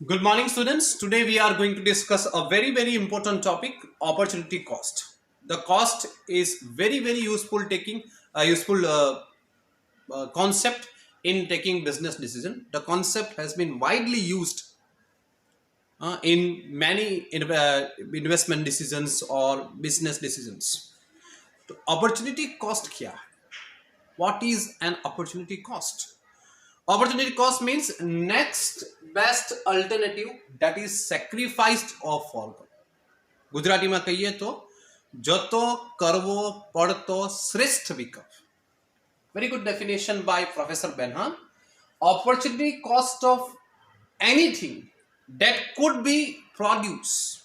Good morning, students. Today we are going to discuss a very important topic: opportunity cost. The cost is very useful taking a useful concept in taking business decision. The concept has been widely used in many investment decisions or business decisions. तो opportunity cost क्या है? What is an opportunity cost? Opportunity cost means next best alternative that is sacrificed or forgone. ગુજરાતીમાં કહીએ તો જતો કરવો પડતો શ્રેષ્ઠ વિકલ્પ. Very good definition by Professor Benham. Opportunity cost of anything that could be produced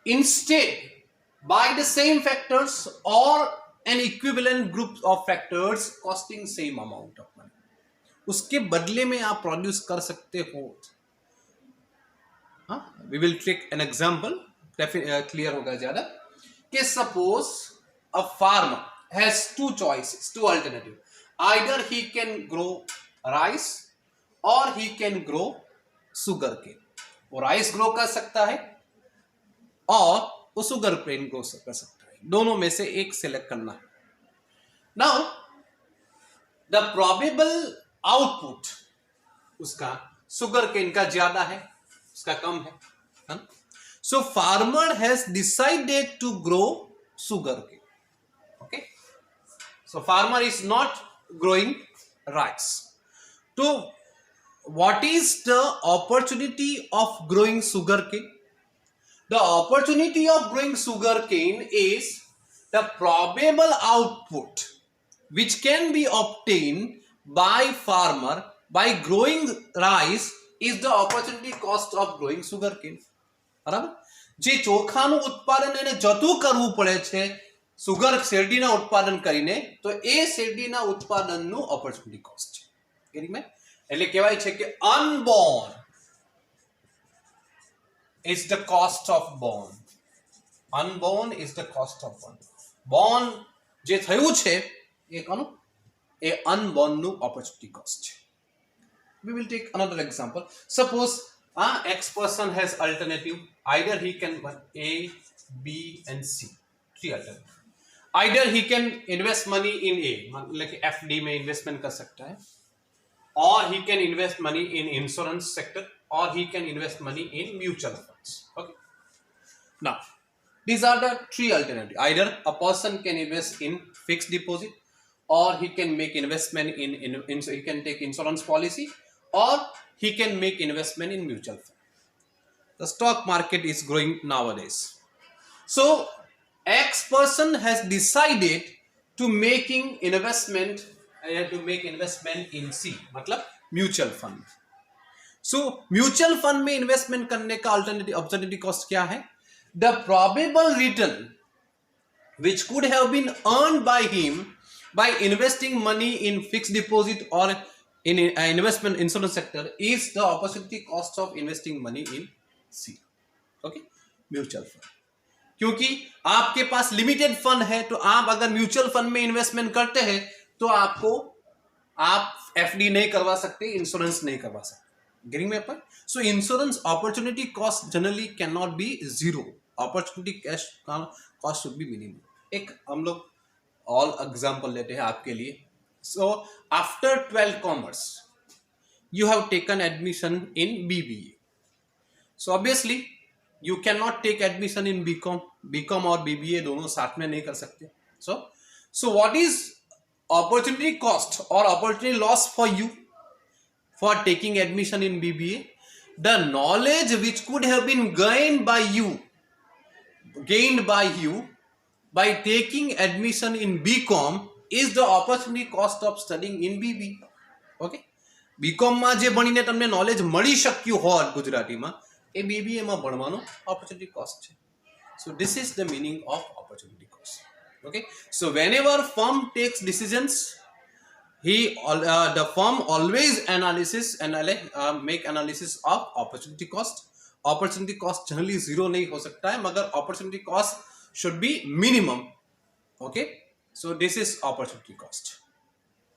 instead by the same factors or an equivalent group of factors costing same amount of money. उसके बदले में आप प्रोड्यूस कर सकते हो. We will take an example, clear होगा ज्यादा. कि suppose a farmer has two choices, two alternative. Either he can grow rice और he can grow sugarcane. वो राइस ग्रो कर सकता है और वो सुगर केन ग्रो कर सकता है. दोनों में से एक सिलेक्ट करना है. नाउ द प्रोबेबल आउटपुट उसका सुगर केन का ज्यादा है, उसका कम है. So farmer has decided to grow sugarcane. Okay, so farmer is not growing rice. तो what is the opportunity of growing sugarcane? The opportunity of growing sugarcane is the probable output which can be obtained by farmer by growing rice is the opportunity cost of growing sugarcane. બરાબર? જે ચોખાનું ઉત્પાદન એને જતું કરવું પડે છે sugar શેરડીના ઉત્પાદન કરીને, તો એ શેરડીના ઉત્પાદનનું opportunity cost છે. ગેરીમાં એટલે કહેવાય છે કે unborn is the cost of born. Unborn is the cost of born. Born જે થયું છે એ કોનું? એ unborn નું opportunity cost છે. We will take another example. Suppose X person has alternative. Either he can A, B and C. Three alternatives. Either he can invest money in A, like FD में investment कर सकता है, or he can invest money in insurance sector, or he can invest money in mutual funds. Okay. Now, these are the three alternatives. Either a person can invest in fixed deposit, or he can make investment in he can take insurance policy, or he can make investment in mutual fund. The stock market is growing nowadays. So, X person has decided to make investment in C, मतलब mutual fund. So mutual fund में investment करने का opportunity cost क्या है? The probable return which could have been earned by him by investing money in fixed deposit or in investment insurance sector is the opportunity cost of investing money in C. Okay, mutual fund. क्योंकि आपके पास limited fund है, तो आप अगर mutual fund में investment करते हैं तो आप एफडी नहीं करवा सकते, इंश्योरेंस नहीं करवा सकते. Getting me point? So insurance opportunity cost generally can not be zero. Opportunity cost should be minimum. एक हम लोग ऑल एग्जांपल लेते हैं आपके लिए. So after 12 commerce you have taken admission in BBA. So obviously you cannot take admission in BCom or BBA, दोनों साथ में नहीं कर सकते. So what is opportunity cost or opportunity loss for you for taking admission in BBA? The knowledge which could have been gained by you by taking admission in BCom is the opportunity cost of studying in BBA. Okay, BCom માં જે ભણીને તમને knowledge મળી શક્યું હોત ગુજરાતીમાં, એ BBA માં ભણવાનો opportunity cost છે. So this is the meaning of opportunity cost. Okay, so whenever firm takes decisions, the firm always make analysis of opportunity cost. Opportunity cost generally zero नहीं हो सकता है, मगर opportunity cost should be minimum. Okay, so this is opportunity cost.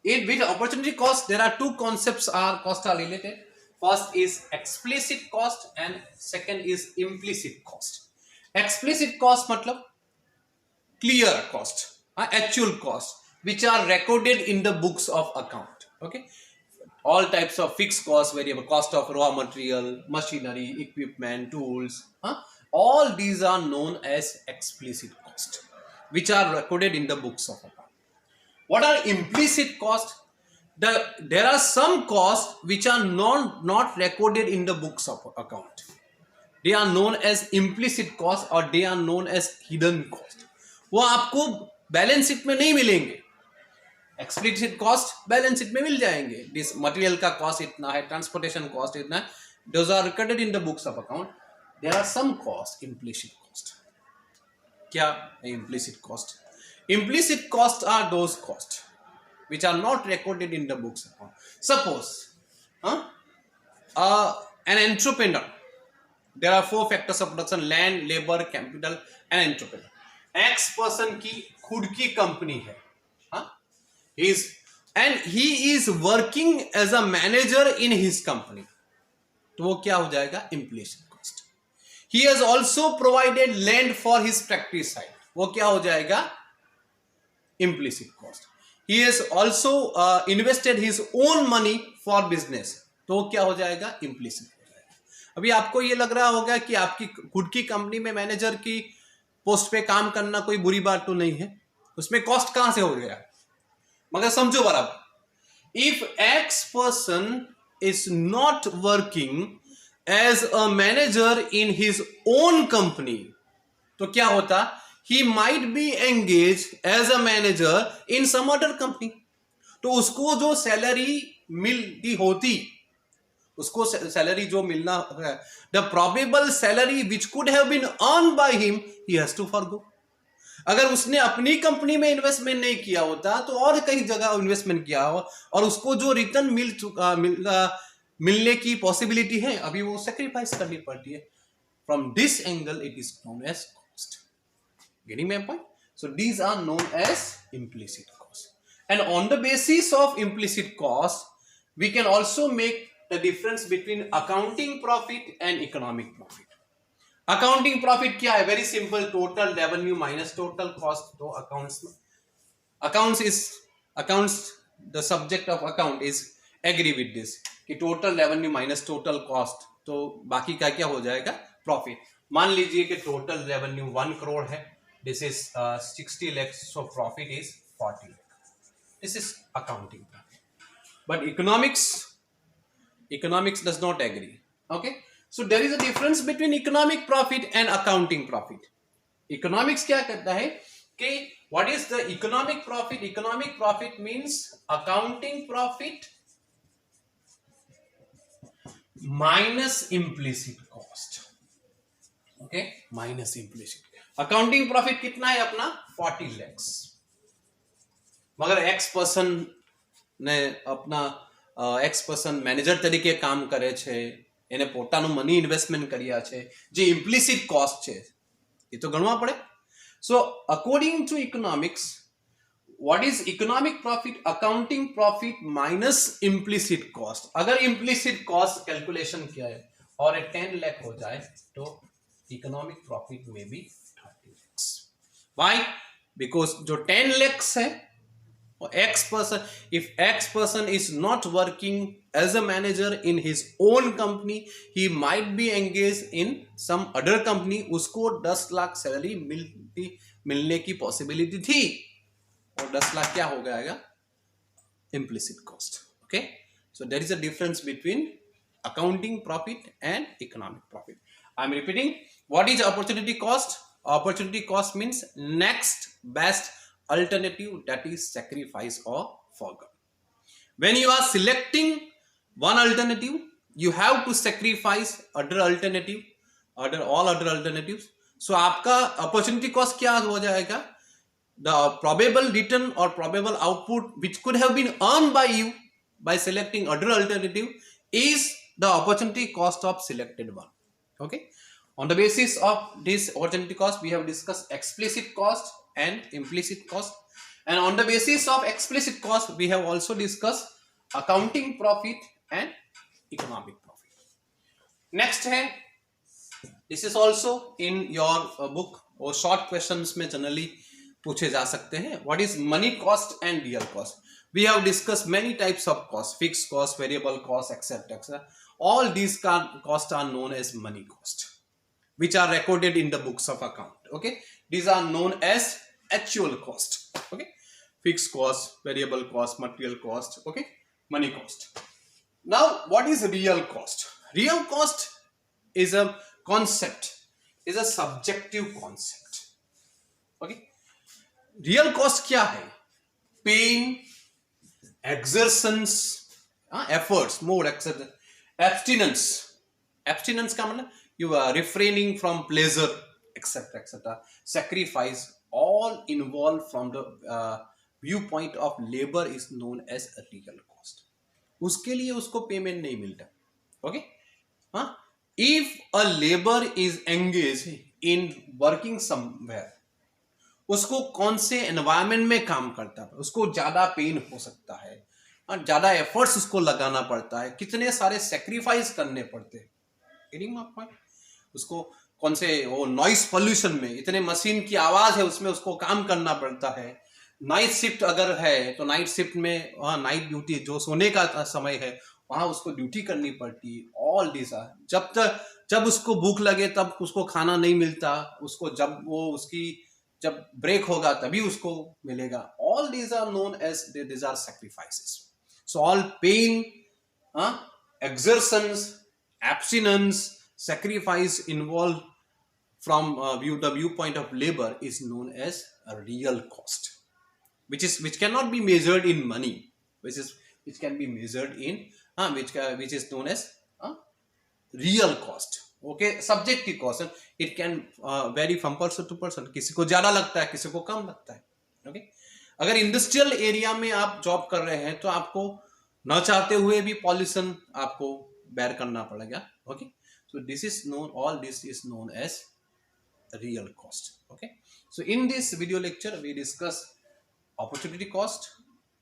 With opportunity cost, there are two concepts cost are related. First is explicit cost and second is implicit cost. Explicit cost मतलब clear cost, actual cost which are recorded in the books of account. Okay, all types of fixed cost, variable cost of raw material, machinery, equipment, tools, all these are known as explicit cost which are recorded in the books of account. What are implicit cost? There are some costs which are not recorded in the books of account. They are known as implicit cost or they are known as hidden cost. वो आपको balance sheet में नहीं मिलेंगे. Explicit cost balance sheet में मिल जाएंगे. This material का cost इतना है, ट्रांसपोर्टेशन कॉस्ट इतना है, those are recorded in the books of account. There are some cost implicit cost. क्या है implicit cost? Implicit cost are those cost which are not recorded in the books account. Suppose an entrepreneur, there are 4 factors of production: land, labor, capital and entrepreneur. X person की खुद की company है, and he is working as a manager in his company. तो वो क्या हो जाएगा? implicit cost. He has also provided land for his practice site. वो क्या हो जाएगा? implicit cost. He has also invested his own money for business. तो क्या हो जाएगा? implicit हो जाएगा. अभी आपको ये लग रहा होगा कि आपकी खुद की कंपनी में मैनेजर की पोस्ट पे काम करना कोई बुरी बात तो नहीं है, उसमें कॉस्ट कहां से हो गया? मगर समझो बराबर, if X person is not working as a manager in his own company, तो क्या होता? He might be engaged as a manager in some other company. तो उसको जो सैलरी मिलती होती, उसको सैलरी जो मिलना, the probable salary which could have been earned by him, he has to forgo. अगर उसने अपनी कंपनी में इन्वेस्टमेंट नहीं किया होता तो और कई जगह इन्वेस्टमेंट किया हो और उसको जो रिटर्न मिलने की पॉसिबिलिटी है, अभी वो सेक्रीफाइस करनी पड़ती है. From this angle it is known as cost. Getting my point? So these are known as implicit cost. And on the basis of implicit cost, we can also make the difference between accounting profit and economic profit. Accounting profit क्या है? Very simple. Total revenue minus total cost. तो accounts the subject of account is agree with this कि total revenue minus total cost. तो बाकी का क्या हो जाएगा? Profit. मान लीजिए कि total revenue 1 crore है. This is 60 lakhs, so profit is 40 lakhs. This is accounting profit. But economics does not agree. Okay, so there is a difference between economic profit and accounting profit. Economics क्या कहता है कि what is the economic profit? Economic profit means accounting profit minus implicit cost. Okay, minus implicit. Accounting profit कितना है अपना? 40 lakhs. मगर x person ने अपना एक्स पर्सन મેનેજર તરીકે કામ કરે છે, એને પોતાનું મની ઇન્વેસ્ટમેન્ટ કર્યા છે, જે ઇમ્પ્લિસિટ કોસ્ટ છે એ તો ગણવા પડે. So according to economics, what is economic profit? Accounting profit minus implicit cost. अगर implicit cost कैलकुलेशन किया है और 10 lakh हो जाए तो इकोनॉमिक प्रॉफिट में भी 30 lakhs. Why? Because जो 10 lakhs है वो X person, if X person is not working as a manager in his own company, he might be engaged in some other company. उसको 10 लाख सैलरी मिलने की पॉसिबिलिटी थी और 10 लाख क्या हो जाएगा? Implicit cost. Okay, so there is a difference between accounting profit and economic profit. I am repeating, what is opportunity cost? Opportunity cost means next best alternative, that is sacrifice or forgo. When you are selecting one alternative, you have to sacrifice other alternative, all other alternatives. So आपका opportunity cost क्या हो जाएगा? The probable return or probable output which could have been earned by you by selecting other alternative is the opportunity cost of selected one. Okay, on the basis of this opportunity cost, we have discussed explicit cost and implicit cost, and on the basis of explicit cost we have also discussed accounting profit and economic profit. Next है, this is also in your book और short questions में generally पूछे जा सकते हैं। What is money cost and real cost? We have discuss many types of cost, fixed cost, variable cost, etcetera etcetera. All these cost are known as money cost, which are recorded in the books of account. Okay, these are known as actual cost. Okay, fixed cost, variable cost, material cost. Okay, money cost. Now what is real cost? Real cost is a concept, is a subjective concept. Okay, real cost क्या है? Pain, exertions, efforts, more exertion, abstinence. Abstinence का मतलब you are refraining from pleasure, etc., etc. Sacrifice, all involved from the viewpoint of labor is known as a real cost. उसके लिए उसको payment नहीं मिलता। Okay, हाँ, if a labour is engage in working somewhere, उसको कौन से environment में काम करता है, उसको ज्यादा पेन हो सकता है, ज्यादा एफर्ट्स उसको लगाना पड़ता है, कितने सारे सेक्रीफाइस करने पड़ते हैं। उसको कौन से वो नॉइस पोल्यूशन में, इतने मशीन की आवाज है उसमें उसको काम करना पड़ता है। नाइट शिफ्ट अगर है तो नाइट शिफ्ट में वहाँ नाइट ड्यूटी जो सोने का समय है वहां उसको ड्यूटी करनी पड़ती है। ऑल दिस आर, जब उसको भूख लगे तब उसको खाना नहीं मिलता, उसको जब ब्रेक होगा तभी उसको मिलेगा। All these are known as these are sacrifices. So all pain, exertions, abstinence, sacrifice involved from the viewpoint of labor is known as a real cost, which cannot be measured in money, which can be measured in which is known as real cost. Okay, subjective cost, it can vary from person to person, किसी को ज्यादा लगता है, किसी को कम लगता है। okay? अगर इंडस्ट्रियल एरिया में आप जॉब कर रहे हैं तो आपको न चाहते हुए भी पॉल्यूशन आपको बेयर करना पड़ेगा। Okay, so this is known, all this is known as real cost. Okay, so in this video lecture we discuss opportunity cost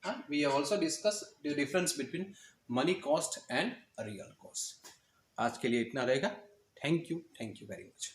and we have also discussed the difference between money cost and real cost. आज के लिए इतना रहेगा। Thank you very much.